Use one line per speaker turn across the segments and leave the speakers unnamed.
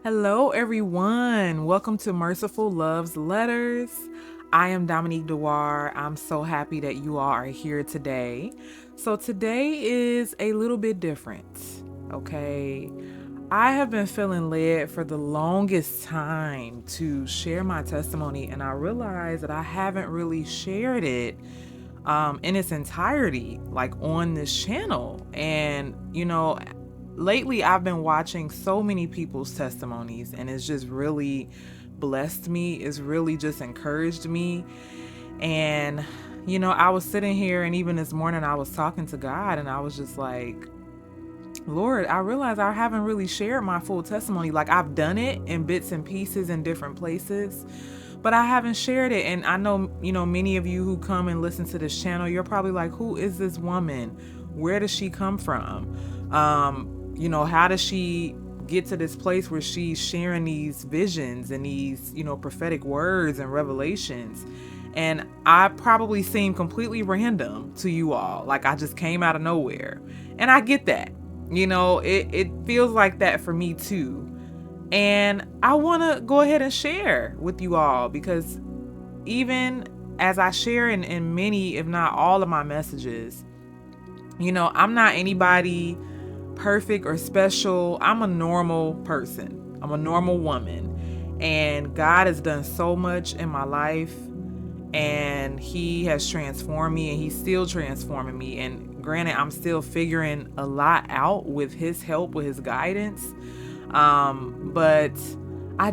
Hello, everyone. Welcome to Merciful Love's Letters. I am Dominique Dewar. I'm so happy that you all are here today. So, today is a little bit different, okay? I have been feeling led for the longest time to share my testimony, and I realized that I haven't really shared it in its entirety, like on this channel. And, lately I've been watching so many people's testimonies, and it's just really blessed me. It's really just encouraged me. And, I was sitting here, and even this morning I was talking to God, and I was just like, Lord, I realize I haven't really shared my full testimony. Like, I've done it in bits and pieces in different places, but I haven't shared it. And I know, many of you who come and listen to this channel, you're probably like, who is this woman? Where does she come from? How does she get to this place where she's sharing these visions and these, prophetic words and revelations? And I probably seem completely random to you all. Like, I just came out of nowhere. And I get that. It feels like that for me too. And I want to go ahead and share with you all, because even as I share in many, if not all of my messages, I'm not anybody perfect or special. I'm a normal person. I'm a normal woman. And God has done so much in my life, and He has transformed me, and He's still transforming me. And granted, I'm still figuring a lot out with His help, with His guidance. But I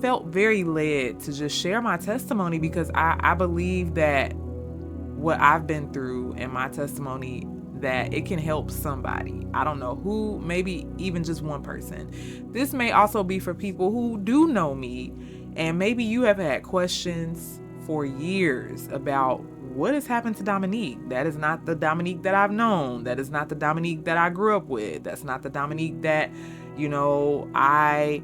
felt very led to just share my testimony, because I believe that what I've been through in my testimony, that it can help somebody. I don't know who, maybe even just one person. This may also be for people who do know me, and maybe you have had questions for years about what has happened to Dominique. That is not the Dominique that I've known. That is not the Dominique that I grew up with. That's not the Dominique that, I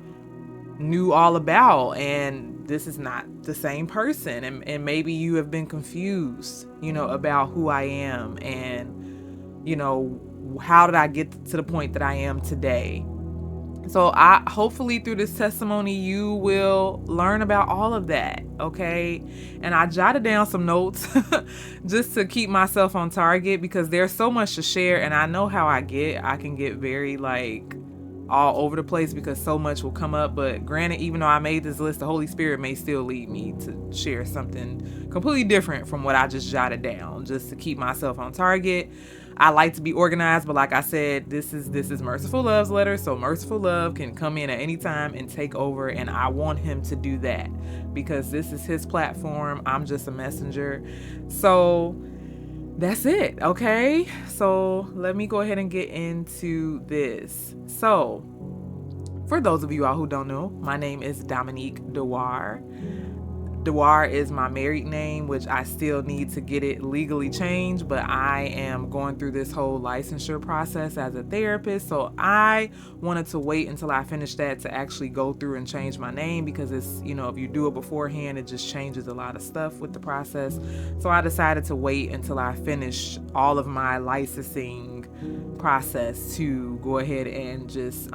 knew all about. And this is not the same person. And maybe you have been confused, about who I am, and, how did I get to the point that I am today. So I hopefully through this testimony you will learn about all of that, okay? And I jotted down some notes just to keep myself on target, because there's so much to share, and I know how I can get very all over the place, because so much will come up. But granted, even though I made this list, the Holy Spirit may still lead me to share something completely different from what I just jotted down, just to keep myself on target. I like to be organized, but like I said, this is Merciful Love's letter, so Merciful Love can come in at any time and take over, and I want him to do that, because this is his platform. I'm just a messenger. So that's it, okay? So let me go ahead and get into this. So, for those of you all who don't know, my name is Dominique Dewar. Dewar is my married name, which I still need to get it legally changed, but I am going through this whole licensure process as a therapist, so I wanted to wait until I finished that to actually go through and change my name, because it's, if you do it beforehand, it just changes a lot of stuff with the process. So I decided to wait until I finish all of my licensing process to go ahead and just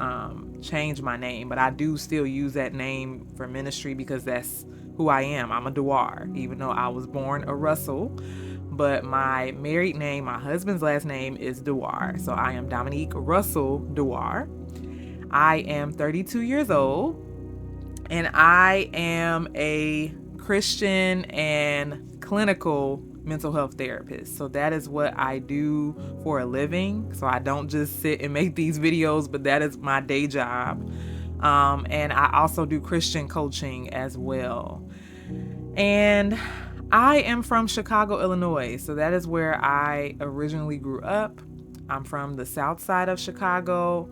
change my name. But I do still use that name for ministry, because that's who I am. I'm a Dewar, even though I was born a Russell. But my married name, my husband's last name, is Dewar. So I am Dominique Russell Dewar. I am 32 years old, and I am a Christian and clinical mental health therapist. So that is what I do for a living. So I don't just sit and make these videos, but that is my day job. And I also do Christian coaching as well. And I am from Chicago, Illinois. So that is where I originally grew up. I'm from the south side of Chicago.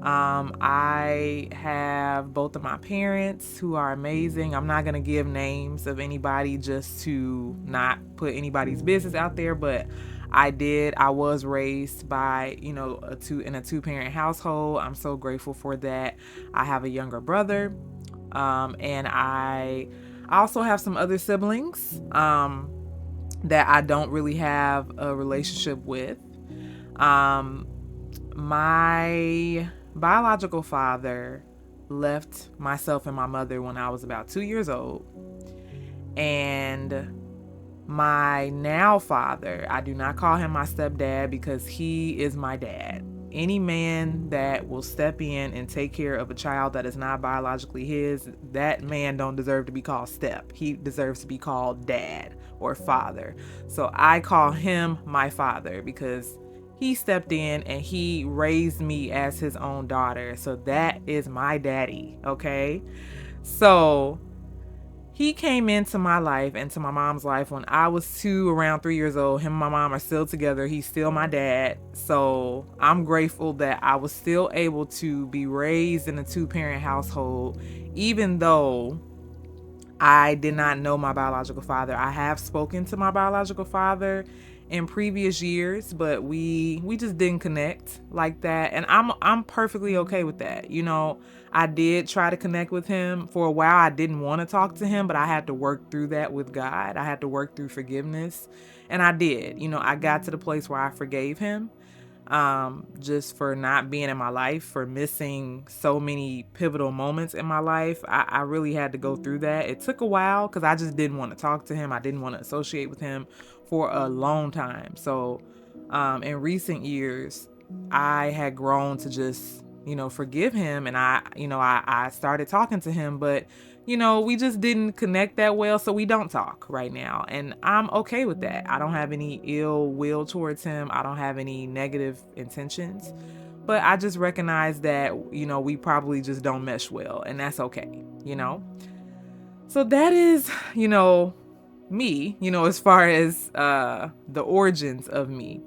I have both of my parents who are amazing. I'm not going to give names of anybody just to not put anybody's business out there, but I was raised by, in a two-parent household. I'm so grateful for that. I have a younger brother, and I also have some other siblings that I don't really have a relationship with. My biological father left myself and my mother when I was about 2 years old. And my now father, I do not call him my stepdad because he is my dad. Any man that will step in and take care of a child that is not biologically his, that man don't deserve to be called step. He deserves to be called dad or father. So I call him my father because he stepped in and he raised me as his own daughter. So that is my daddy, okay? So he came into my life, into my mom's life when I was around 3 years old. Him and my mom are still together. He's still my dad. So I'm grateful that I was still able to be raised in a 2-parent household, even though I did not know my biological father. I have spoken to my biological father in previous years, but we just didn't connect like that, and I'm perfectly okay with that. I did try to connect with him for a while. I didn't want to talk to him, but I had to work through that with God. I had to work through forgiveness, and I did. I got to the place where I forgave him, just for not being in my life, for missing so many pivotal moments in my life. I really had to go through that. It took a while because I just didn't want to talk to him. I didn't want to associate with him for a long time. So in recent years, I had grown to just, forgive him. And I started talking to him, but we just didn't connect that well, so we don't talk right now. And I'm okay with that. I don't have any ill will towards him. I don't have any negative intentions. But I just recognize that, we probably just don't mesh well, and that's okay. So that is, me, as far as the origins of me.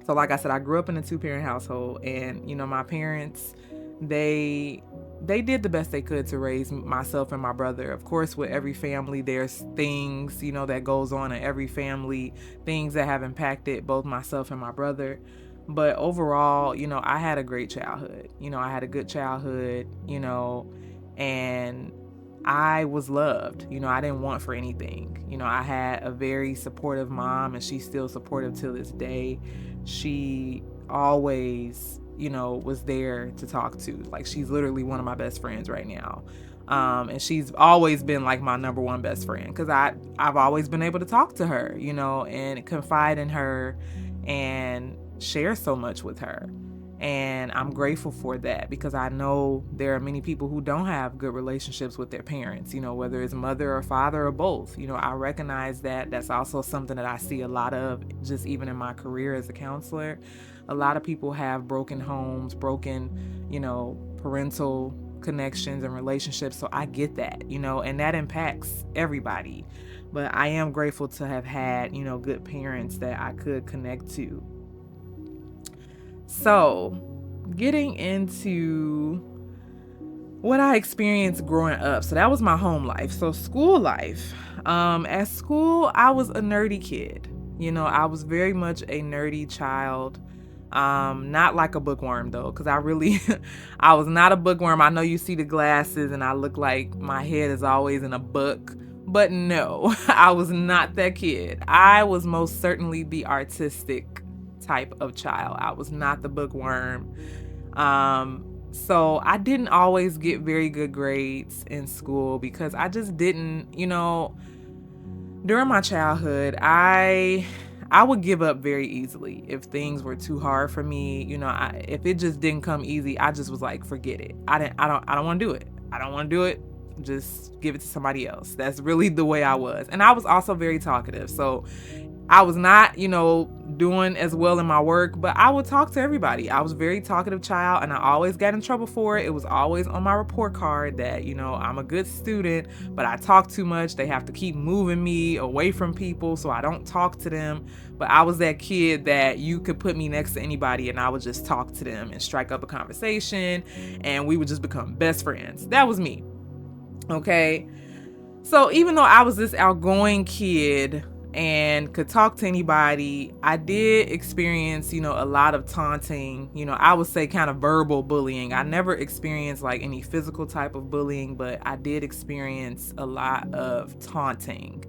So like I said, I grew up in a 2-parent household, and, my parents, they did the best they could to raise myself and my brother. Of course, with every family, there's things, that goes on in every family, things that have impacted both myself and my brother. But overall, I had a great childhood. I had a good childhood, and I was loved. I didn't want for anything. I had a very supportive mom, and she's still supportive to this day. She always, was there to talk to. Like, she's literally one of my best friends right now. And she's always been like my number one best friend because I've always been able to talk to her, and confide in her and share so much with her. And I'm grateful for that because I know there are many people who don't have good relationships with their parents, whether it's mother or father or both. I recognize that. That's also something that I see a lot of, just even in my career as a counselor. A lot of people have broken homes, broken, parental connections and relationships. So I get that, and that impacts everybody. But I am grateful to have had, good parents that I could connect to. So, getting into what I experienced growing up. So that was my home life. So school life. At school, I was a nerdy kid. I was very much a nerdy child. Not like a bookworm though, because I was not a bookworm. I know you see the glasses and I look like my head is always in a book. But no, I was not that kid. I was most certainly the artistic type of child. I was not the bookworm. So I didn't always get very good grades in school because I just didn't, during my childhood, I would give up very easily if things were too hard for me. If it just didn't come easy, I just was like, forget it. I don't want to do it. I don't want to do it. Just give it to somebody else. That's really the way I was. And I was also very talkative. So I was not, doing as well in my work, but I would talk to everybody. I was a very talkative child, and I always got in trouble for it. It was always on my report card that, I'm a good student, but I talk too much. They have to keep moving me away from people so I don't talk to them. But I was that kid that you could put me next to anybody and I would just talk to them and strike up a conversation, and we would just become best friends. That was me. Okay. So even though I was this outgoing kid and could talk to anybody, I did experience, a lot of taunting, I would say kind of verbal bullying. I never experienced like any physical type of bullying, but I did experience a lot of taunting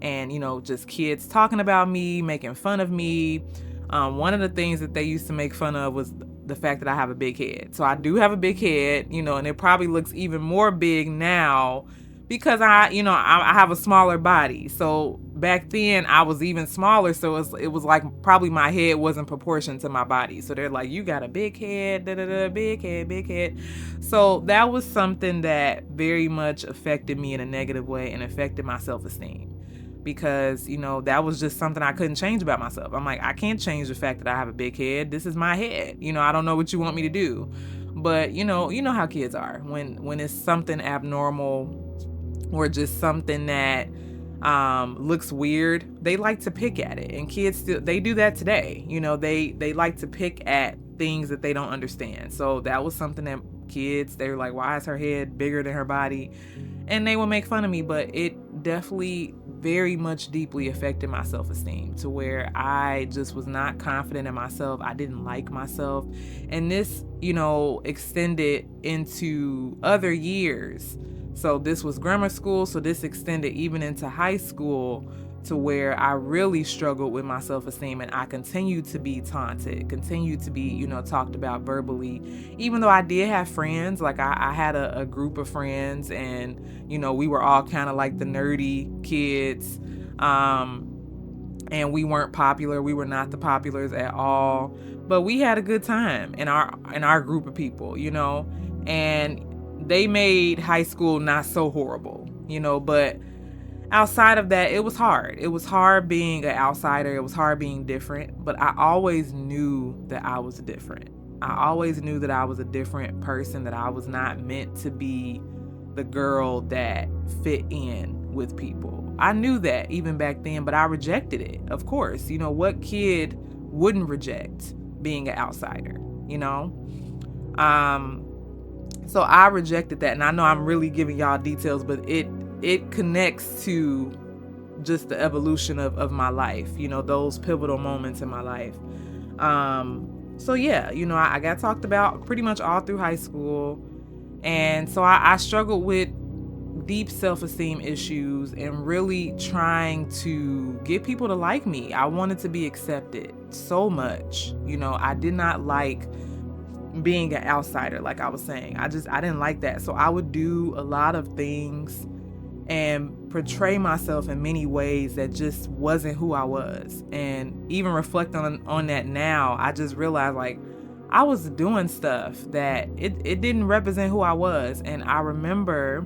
and, just kids talking about me, making fun of me. One of the things that they used to make fun of was the fact that I have a big head. So I do have a big head, and it probably looks even more big now because I have a smaller body. So back then I was even smaller. So it was like probably my head wasn't proportioned to my body. So they're like, you got a big head, big head, big head. So that was something that very much affected me in a negative way and affected my self-esteem. Because, that was just something I couldn't change about myself. I'm like, I can't change the fact that I have a big head. This is my head. I don't know what you want me to do. But, you know how kids are. When it's something abnormal or just something that looks weird, they like to pick at it. And kids they do that today. They like to pick at things that they don't understand. So that was something that kids, they were like, why is her head bigger than her body? And they would make fun of me, but it definitely very much deeply affected my self-esteem to where I just was not confident in myself. I didn't like myself. And this, extended into other years. So this was grammar school. So this extended even into high school to where I really struggled with my self-esteem, and I continued to be taunted, continued to be, talked about verbally, even though I did have friends. Like I had a group of friends, and, we were all kind of like the nerdy kids. And we weren't popular. We were not the populars at all, but we had a good time in our group of people, and they made high school not so horrible, but outside of that, it was hard. It was hard being an outsider. It was hard being different, but I always knew that I was different. I always knew that I was a different person, that I was not meant to be the girl that fit in with people. I knew that even back then, but I rejected it. Of course, what kid wouldn't reject being an outsider, So I rejected that. And I know I'm really giving y'all details, but it connects to just the evolution of my life, those pivotal moments in my life. So yeah, I got talked about pretty much all through high school. And so I struggled with deep self-esteem issues and really trying to get people to like me. I wanted to be accepted so much. I did not like being an outsider, like I was saying. I didn't like that. So I would do a lot of things and portray myself in many ways that just wasn't who I was. And even reflecting on that now, I just realized like I was doing stuff that it didn't represent who I was. And I remember,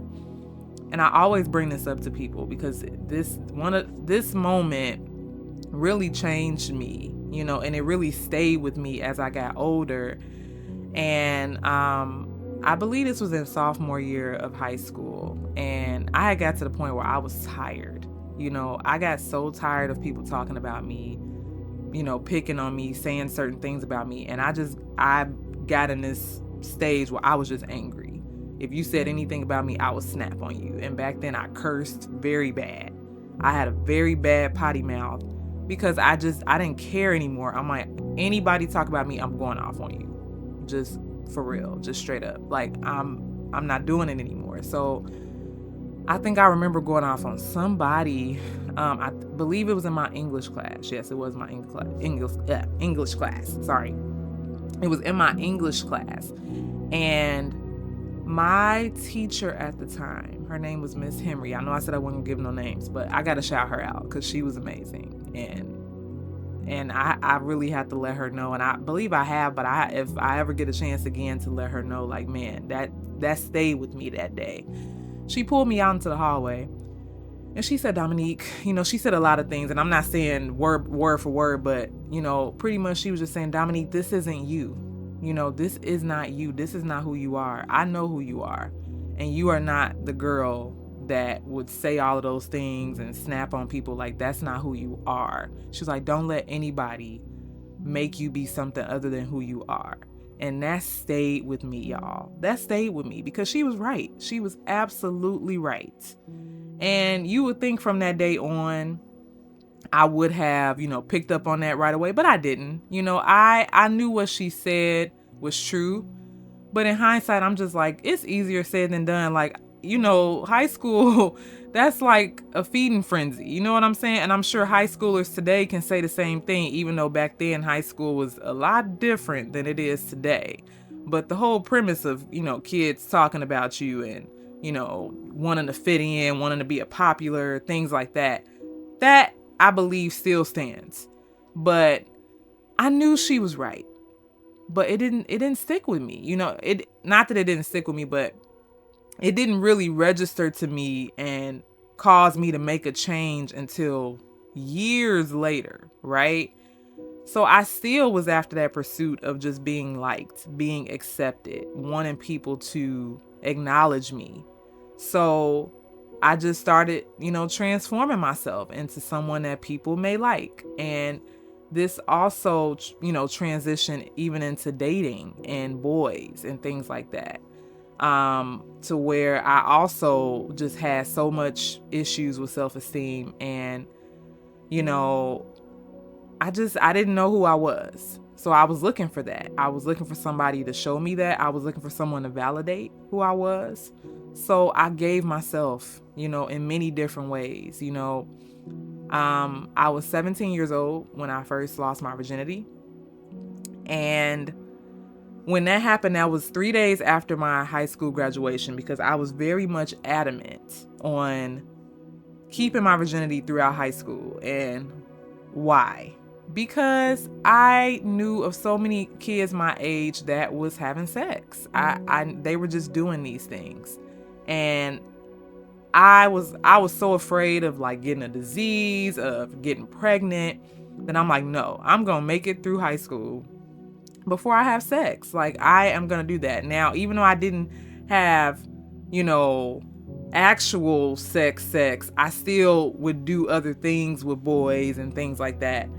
and I always bring this up to people because this moment really changed me, and it really stayed with me as I got older. And I believe this was in sophomore year of high school, and I had got to the point where I was tired. I got so tired of people talking about me, picking on me, saying certain things about me. And I got in this stage where I was just angry. If you said anything about me, I would snap on you. And back then I cursed very bad. I had a very bad potty mouth because I didn't care anymore. I'm like, anybody talk about me, I'm going off on you. Just for real, just straight up. Like I'm not doing it anymore. So I think I remember going off on somebody. I believe it was in my English class. Yes, it was my English class. Sorry. It was in my English class. And my teacher at the time, her name was Miss Henry. I know I said I wasn't gonna give no names, but I got to shout her out because she was amazing. And I really had to let her know. And I believe I have, but if I ever get a chance again to let her know, like, man, that stayed with me that day. She pulled me out into the hallway and she said, Dominique, she said a lot of things, and I'm not saying word for word, but, pretty much she was just saying, Dominique, this isn't you. This is not you. This is not who you are. I know who you are. And you are not the girl that would say all of those things and snap on people. Like, that's not who you are. She's like, don't let anybody make you be something other than who you are. And that stayed with me, y'all. That stayed with me because she was right. She was absolutely right. And you would think from that day on, I would have, picked up on that right away, but I didn't. I knew what she said was true. But in hindsight, I'm just like, it's easier said than done. Like, high school, that's like a feeding frenzy. You know what I'm saying? And I'm sure high schoolers today can say the same thing, even though back then high school was a lot different than it is today. But the whole premise of, kids talking about you and, wanting to fit in, wanting to be a popular, things like that, that I believe still stands. But I knew she was right. But it didn't stick with me. It not that it didn't stick with me, but it didn't really register to me and cause me to make a change until years later, right? So I still was after that pursuit of just being liked, being accepted, wanting people to acknowledge me. So I just started, transforming myself into someone that people may like. And this also, transitioned even into dating and boys and things like that. To where I also just had so much issues with self-esteem, and I didn't know who I was. So I was looking for that. I was looking for somebody to show me that. I was looking for someone to validate who I was. So I gave myself, in many different ways. I was 17 years old when I first lost my virginity. And when that happened, that was 3 days after my high school graduation, because I was very much adamant on keeping my virginity throughout high school. And why? Because I knew of so many kids my age that was having sex. They were just doing these things. And I was so afraid of like getting a disease, of getting pregnant, that I'm like, no, I'm going to make it through high school before I have sex. Like, I am going to do that. Now, even though I didn't have, actual sex, I still would do other things with boys and things like that.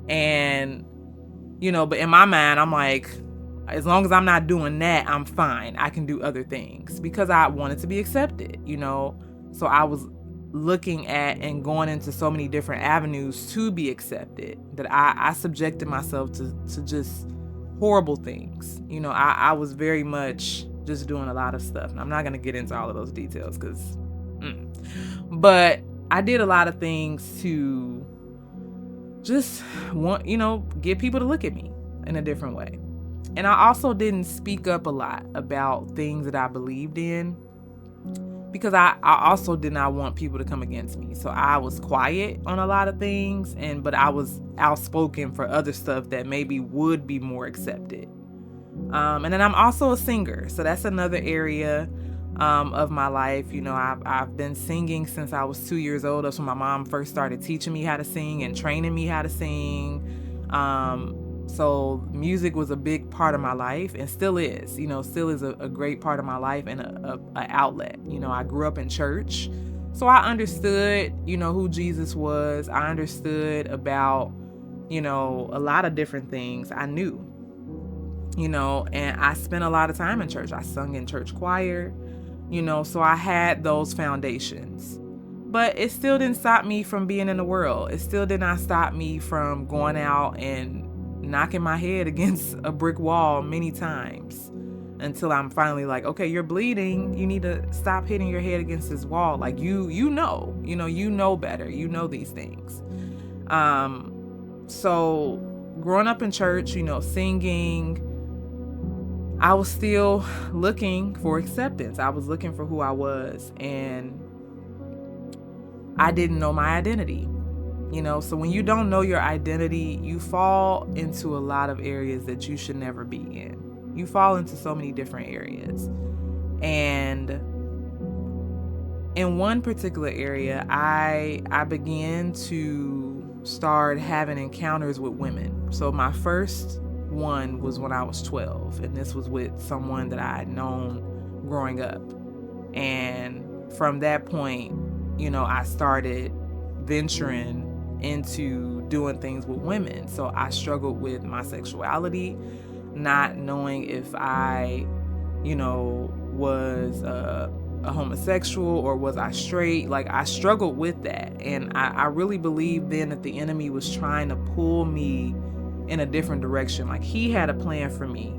And, but in my mind, I'm like, as long as I'm not doing that, I'm fine. I can do other things, because I wanted to be accepted, So I was looking at and going into so many different avenues to be accepted, that I subjected myself to just horrible things. I was very much just doing a lot of stuff. And I'm not going to get into all of those details but I did a lot of things to just want, get people to look at me in a different way. And I also didn't speak up a lot about things that I believed in, because I also did not want people to come against me. So I was quiet on a lot of things, but I was outspoken for other stuff that maybe would be more accepted. And then I'm also a singer. So that's another area of my life. I've been singing since I was 2 years old. That's when my mom first started teaching me how to sing and training me how to sing. So music was a big part of my life, and still is, still is a great part of my life, and a outlet. I grew up in church, so I understood, who Jesus was. I understood about, a lot of different things. I knew, and I spent a lot of time in church. I sung in church choir, so I had those foundations. But it still didn't stop me from being in the world. It still did not stop me from going out and knocking my head against a brick wall many times, until I'm finally like, okay, you're bleeding. You need to stop hitting your head against this wall. Like, you know better. You know these things. So growing up in church, singing, I was still looking for acceptance. I was looking for who I was, and I didn't know my identity. So when you don't know your identity, you fall into a lot of areas that you should never be in. You fall into so many different areas. And in one particular area, I began to start having encounters with women. So my first one was when I was 12, and this was with someone that I had known growing up. And from that point, I started venturing into doing things with women. So I struggled with my sexuality, not knowing if I, was a homosexual or was I straight. Like, I struggled with that. And I really believed then that the enemy was trying to pull me in a different direction. Like, he had a plan for me,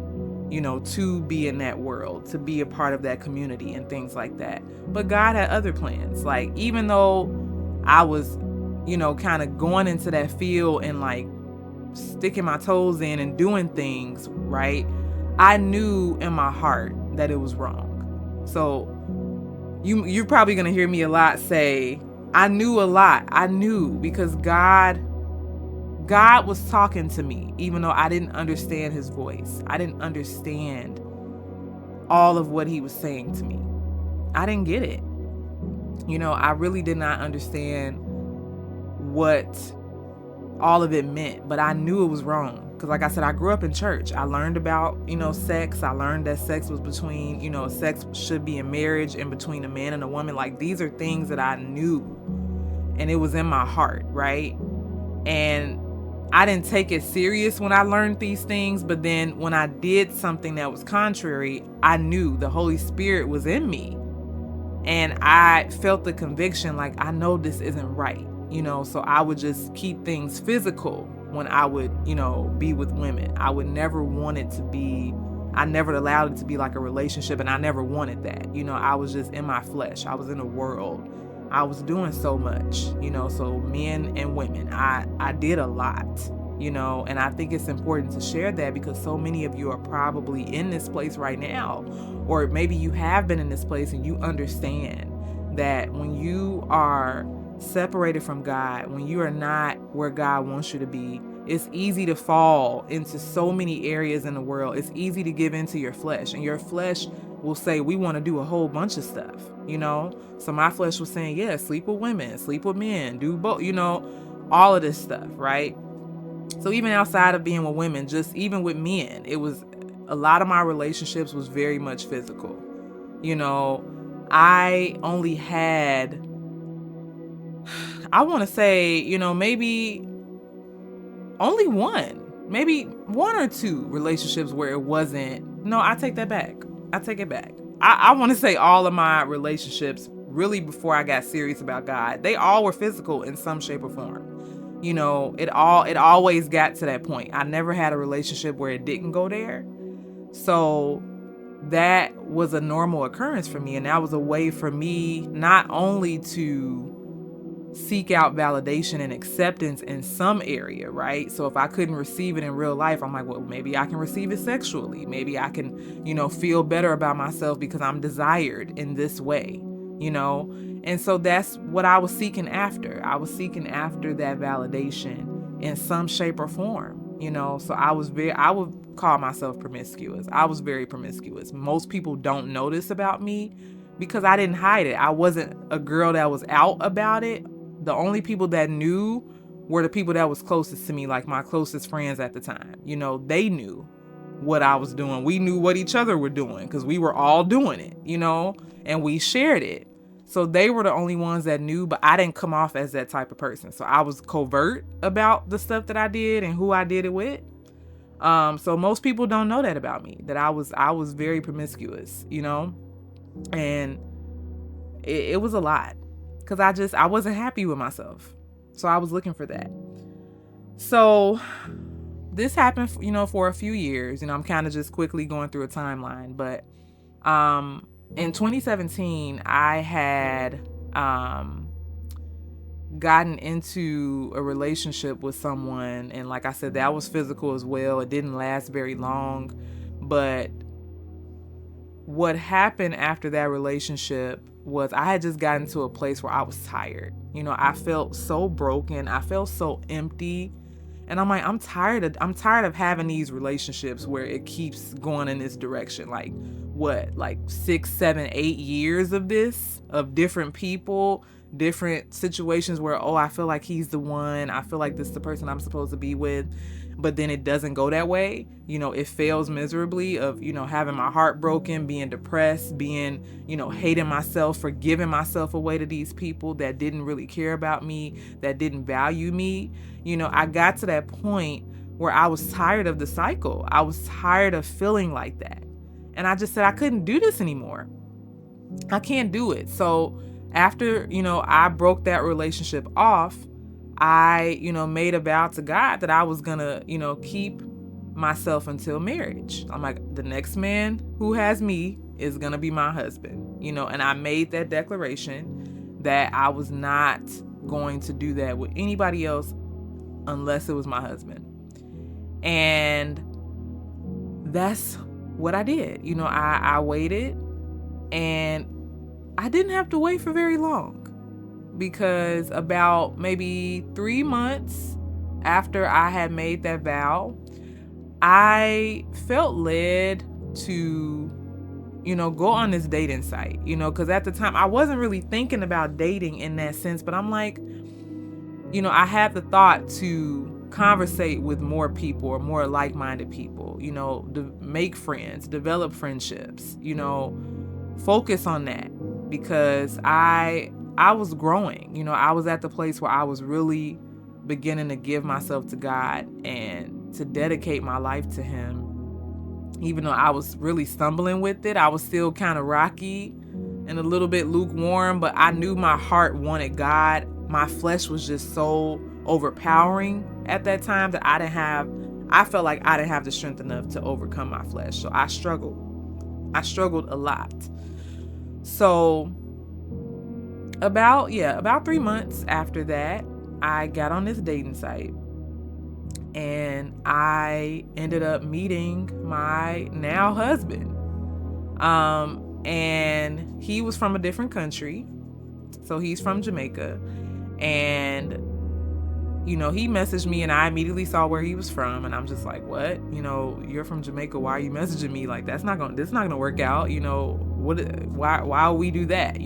to be in that world, to be a part of that community and things like that. But God had other plans. Like, even though I was, kind of going into that field and like sticking my toes in and doing things, right? I knew in my heart that it was wrong. So you're probably going to hear me a lot say, I knew a lot. I knew because God was talking to me, even though I didn't understand his voice. I didn't understand all of what he was saying to me. I didn't get it. I really did not understand what all of it meant, but I knew it was wrong. Because like I said, I grew up in church. I learned about, sex. I learned that sex was between, sex should be in marriage and between a man and a woman. Like, these are things that I knew and it was in my heart, right? And I didn't take it serious when I learned these things, but then when I did something that was contrary, I knew the Holy Spirit was in me. And I felt the conviction, like, I know this isn't right, so I would just keep things physical when I would, be with women. I would never want it to be, I never allowed it to be like a relationship, and I never wanted that. I was just in my flesh. I was in the world. I was doing so much, so men and women, I did a lot, and I think it's important to share that because so many of you are probably in this place right now, or maybe you have been in this place and you understand that when you are separated from God, when you are not where God wants you to be, it's easy to fall into so many areas in the world. It's easy to give into your flesh, and your flesh will say, we want to do a whole bunch of stuff, So my flesh was saying, yeah, sleep with women, sleep with men, do both, all of this stuff, right? So even outside of being with women, just even with men, it was a lot of my relationships was very much physical. I only had, I want to say, maybe only maybe one or two relationships where it wasn't. No, I take that back. I take it back. I want to say all of my relationships, really before I got serious about God, they all were physical in some shape or form. It always got to that point. I never had a relationship where it didn't go there. So that was a normal occurrence for me. And that was a way for me not only to seek out validation and acceptance in some area, right? So if I couldn't receive it in real life, I'm like, well, maybe I can receive it sexually. Maybe I can, feel better about myself because I'm desired in this way, And so that's what I was seeking after. I was seeking after that validation in some shape or form, So I would call myself promiscuous. I was very promiscuous. Most people don't know this about me because I didn't hide it. I wasn't a girl that was out about it. The only people that knew were the people that was closest to me, like my closest friends at the time. They knew what I was doing. We knew what each other were doing because we were all doing it, and we shared it. So they were the only ones that knew, but I didn't come off as that type of person. So I was covert about the stuff that I did and who I did it with. So most people don't know that about me, that I was very promiscuous, and it was a lot. Because I wasn't happy with myself. So I was looking for that. So this happened, for a few years. I'm kind of just quickly going through a timeline. But in 2017, I had gotten into a relationship with someone. And like I said, that was physical as well. It didn't last very long. But what happened after that relationship was I had just gotten to a place where I was tired. I felt so broken. I felt so empty. And I'm like, I'm tired of having these relationships where it keeps going in this direction. Like what, like 6, 7, 8 years of this, of different people, different situations where, I feel like he's the one. I feel like this is the person I'm supposed to be with. But then it doesn't go that way. It fails miserably of, having my heart broken, being depressed, being, hating myself for giving myself away to these people that didn't really care about me, that didn't value me. I got to that point where I was tired of the cycle. I was tired of feeling like that. And I just said, I couldn't do this anymore. I can't do it. So after, I broke that relationship off, I, made a vow to God that I was gonna, keep myself until marriage. I'm like, the next man who has me is going to be my husband, and I made that declaration that I was not going to do that with anybody else unless it was my husband. And that's what I did. I waited, and I didn't have to wait for very long, because about maybe 3 months after I had made that vow, I felt led to, go on this dating site, because at the time I wasn't really thinking about dating in that sense, but I'm like, I had the thought to conversate with more people or more like-minded people, to make friends, develop friendships, focus on that, because I was growing, I was at the place where I was really beginning to give myself to God and to dedicate my life to Him. Even though I was really stumbling with it, I was still kind of rocky and a little bit lukewarm, but I knew my heart wanted God. My flesh was just so overpowering at that time that I felt like I didn't have the strength enough to overcome my flesh. So I struggled a lot. So about 3 months after that, I got on this dating site, and I ended up meeting my now husband. And he was from a different country. So he's from Jamaica. And, he messaged me, and I immediately saw where he was from. And I'm just like, what? You're from Jamaica. Why are you messaging me? Like, this is not going to work out. Why would we do that?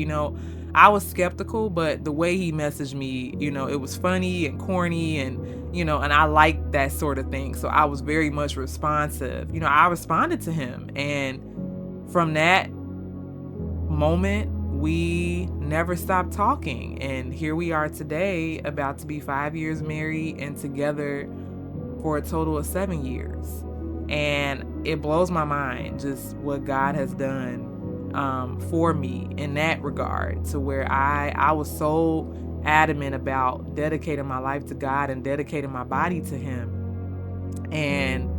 I was skeptical, but the way he messaged me, it was funny and corny, and, and I liked that sort of thing. So I was very much responsive. I responded to him. And from that moment, we never stopped talking. And here we are today, about to be 5 years married and together for a total of 7 years. And it blows my mind just what God has done for me in that regard, to where I was so adamant about dedicating my life to God and dedicating my body to Him. And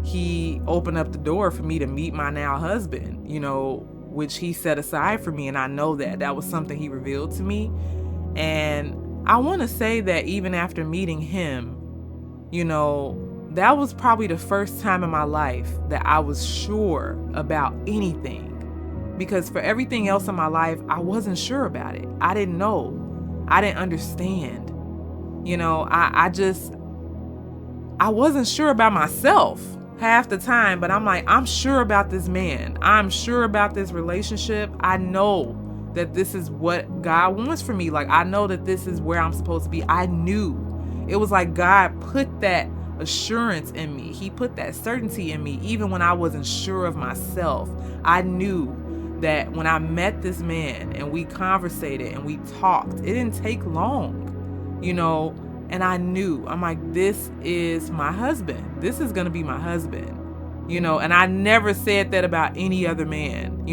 He opened up the door for me to meet my now husband, which He set aside for me. And I know that was something He revealed to me. And I want to say that even after meeting him, that was probably the first time in my life that I was sure about anything. Because for everything else in my life, I wasn't sure about it. I didn't know. I didn't understand. I wasn't sure about myself half the time, but I'm like, I'm sure about this man. I'm sure about this relationship. I know that this is what God wants for me. Like, I know that this is where I'm supposed to be. I knew. It was like God put that assurance in me. He put that certainty in me, even when I wasn't sure of myself. I knew that when I met this man and we conversated and we talked, it didn't take long, and I knew, I'm like, this is my husband. This is going to be my husband, and I never said that about any other man.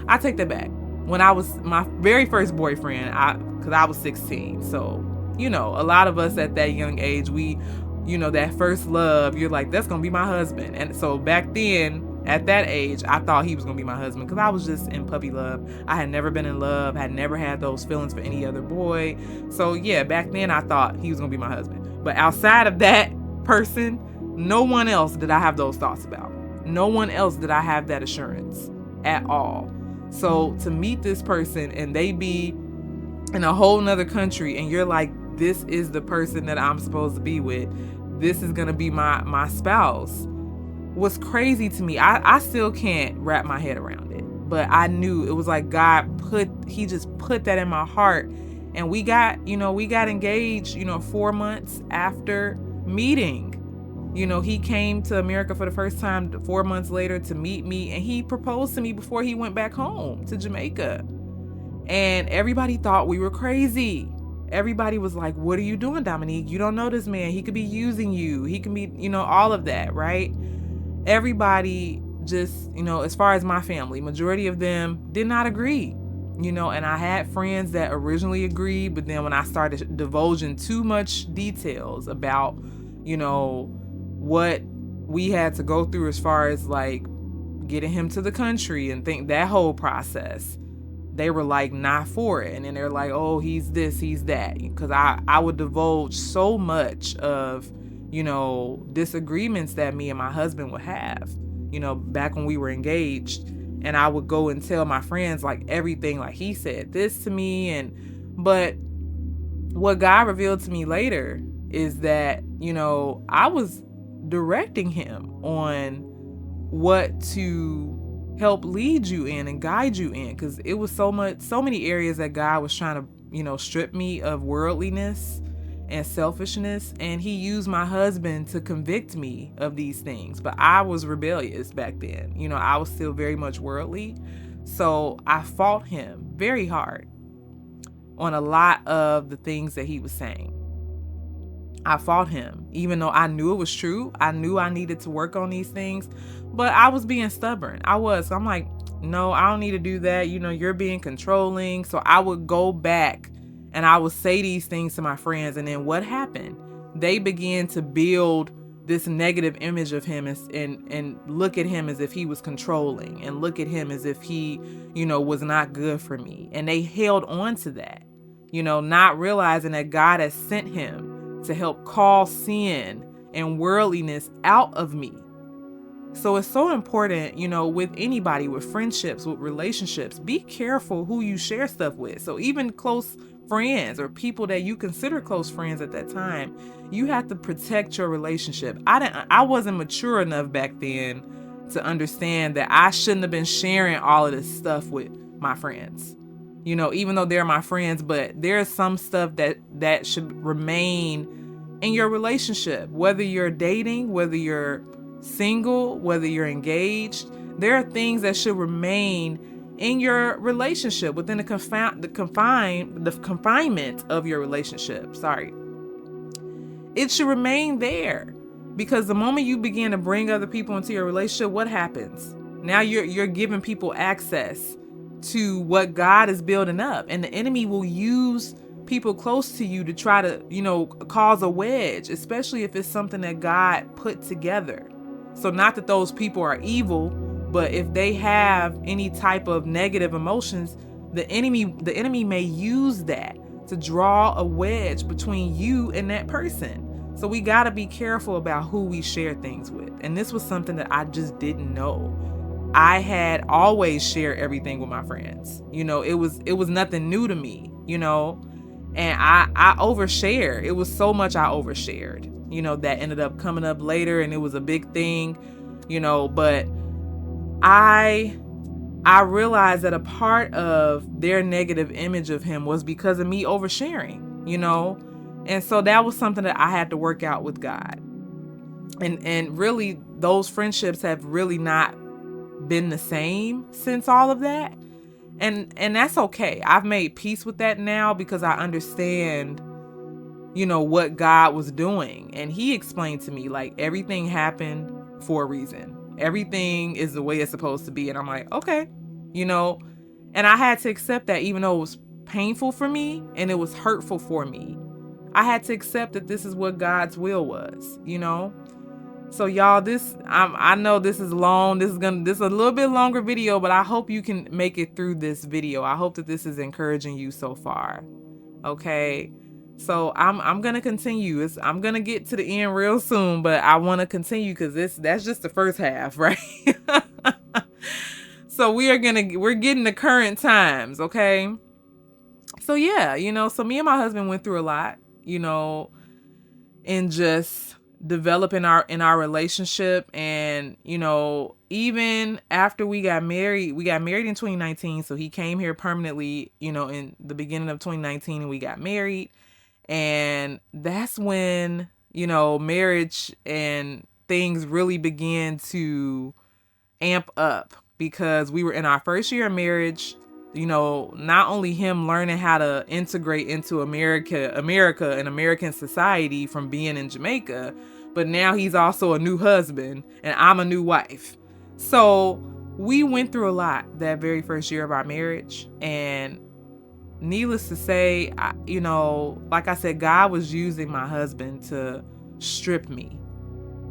I take that back. When I was my very first boyfriend, because I was 16. So, a lot of us at that young age, we, that first love, you're like, that's going to be my husband. And so back then, at that age, I thought he was going to be my husband, because I was just in puppy love. I had never been in love, had never had those feelings for any other boy. So yeah, back then I thought he was going to be my husband. But outside of that person, no one else did I have those thoughts about. No one else did I have that assurance at all. So to meet this person and they be in a whole nother country, and you're like, this is the person that I'm supposed to be with. This is going to be my spouse. Was crazy to me. I still can't wrap my head around it, but I knew it was like He just put that in my heart. And we got engaged, 4 months after meeting. He came to America for the first time 4 months later to meet me, and he proposed to me before he went back home to Jamaica. And everybody thought we were crazy. Everybody was like, what are you doing, Dominique? You don't know this man. He could be using you. He can be, all of that, right? Everybody just, as far as my family, majority of them did not agree, and I had friends that originally agreed, but then when I started divulging too much details about, what we had to go through as far as like getting him to the country and think that whole process, they were like not for it. And then they're like, oh, he's this, he's that. Because I would divulge so much of, disagreements that me and my husband would have, back when we were engaged. And I would go and tell my friends like everything, like he said this to me. But what God revealed to me later is that, I was directing him on what to help lead you in and guide you in, because it was so many areas that God was trying to, strip me of worldliness and selfishness. And he used my husband to convict me of these things. But I was rebellious back then. I was still very much worldly. So I fought him very hard on a lot of the things that he was saying. I fought him, even though I knew it was true. I knew I needed to work on these things, but I was being stubborn. So I'm like, no, I don't need to do that. You're being controlling. So I would go back and I would say these things to my friends. And then what happened? They began to build this negative image of him and look at him as if he was controlling, and look at him as if he, was not good for me. And they held on to that, not realizing that God has sent him to help call sin and worldliness out of me. So it's so important, with anybody, with friendships, with relationships, be careful who you share stuff with. So even close friends or people that you consider close friends at that time, you have to protect your relationship. I wasn't mature enough back then to understand that I shouldn't have been sharing all of this stuff with my friends. Even though they're my friends, but there's some stuff that should remain in your relationship, whether you're dating, whether you're single, whether you're engaged. There are things that should remain in your relationship within the confinement of your relationship. It should remain there, because the moment you begin to bring other people into your relationship, what happens? Now you're giving people access to what God is building up, and the enemy will use people close to you to try to, cause a wedge, especially if it's something that God put together. So not that those people are evil, but if they have any type of negative emotions, the enemy may use that to draw a wedge between you and that person. So we got to be careful about who we share things with. And this was something that I just didn't know. I had always shared everything with my friends. It was nothing new to me, and I overshared. It was so much I overshared, that ended up coming up later, and it was a big thing, but I realized that a part of their negative image of him was because of me oversharing, and so that was something that I had to work out with God. And really, those friendships have really not been the same since all of that. And that's okay. I've made peace with that now, because I understand, what God was doing. And he explained to me, like, everything happened for a reason. Everything is the way it's supposed to be. And I'm like, okay, and I had to accept that, even though it was painful for me and it was hurtful for me. I had to accept that this is what God's will was, So y'all, I know this is long. This is a little bit longer video, but I hope you can make it through this video. I hope that this is encouraging you so far. Okay. So I'm going to continue. I'm going to get to the end real soon, but I want to continue because that's just the first half, right? So we're getting the current times. Okay. So yeah, so me and my husband went through a lot, in just developing in our relationship. And even after we got married in 2019, so he came here permanently in the beginning of 2019, and we got married. And that's when marriage and things really began to amp up, because we were in our first year of marriage. Not only him learning how to integrate into America and American society from being in Jamaica, but now he's also a new husband and I'm a new wife. So we went through a lot that very first year of our marriage. And needless to say, like I said, God was using my husband to strip me.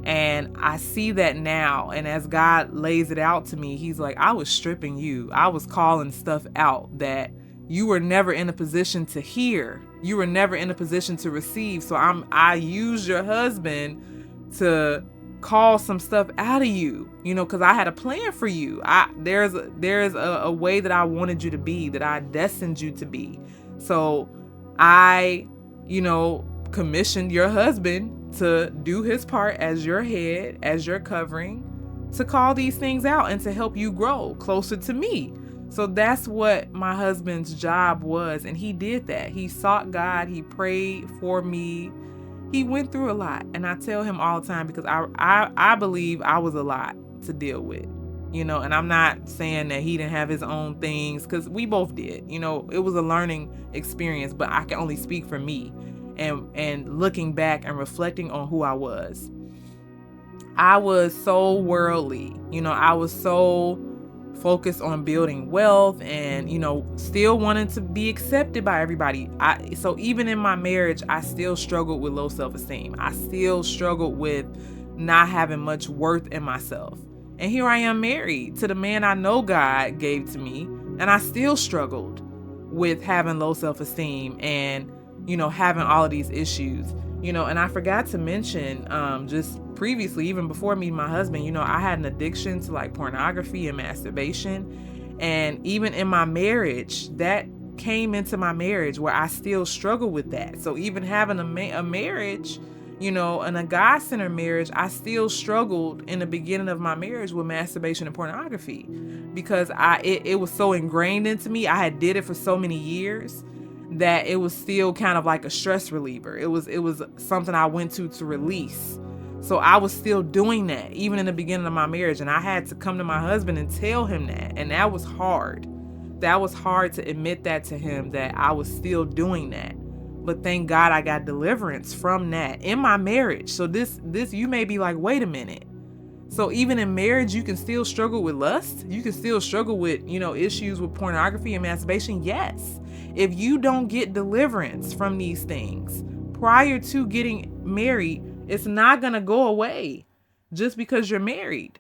And I see that now. And as God lays it out to me, he's like, I was stripping you. I was calling stuff out that you were never in a position to hear. You were never in a position to receive. So I use your husband to call some stuff out of you, because I had a plan for you. There's a way that I wanted you to be, that I destined you to be. So I, commissioned your husband to do his part as your head, as your covering, to call these things out and to help you grow closer to me. So that's what my husband's job was. And he did that. He sought God. He prayed for me. He went through a lot. And I tell him all the time, because I believe I was a lot to deal with, and I'm not saying that he didn't have his own things, because we both did. It was a learning experience, but I can only speak for me. And looking back and reflecting on who I was so worldly. I was so focused on building wealth and, still wanting to be accepted by everybody. So even in my marriage, I still struggled with low self-esteem. I still struggled with not having much worth in myself. And here I am married to the man I know God gave to me, and I still struggled with having low self-esteem and having all of these issues, and I forgot to mention, just previously, even before meeting my husband, I had an addiction to like pornography and masturbation. And even in my marriage, that came into my marriage where I still struggle with that. So even having a marriage, and a God-centered marriage, I still struggled in the beginning of my marriage with masturbation and pornography, because it was so ingrained into me. I had did it for so many years that it was still kind of like a stress reliever. It was something I went to release. So I was still doing that even in the beginning of my marriage, and I had to come to my husband and tell him that, and that was hard. That was hard to admit that to him, that I was still doing that. But thank God I got deliverance from that in my marriage. So this you may be like, wait a minute. So even in marriage, you can still struggle with lust. You can still struggle with, issues with pornography and masturbation. Yes. If you don't get deliverance from these things prior to getting married, it's not going to go away just because you're married.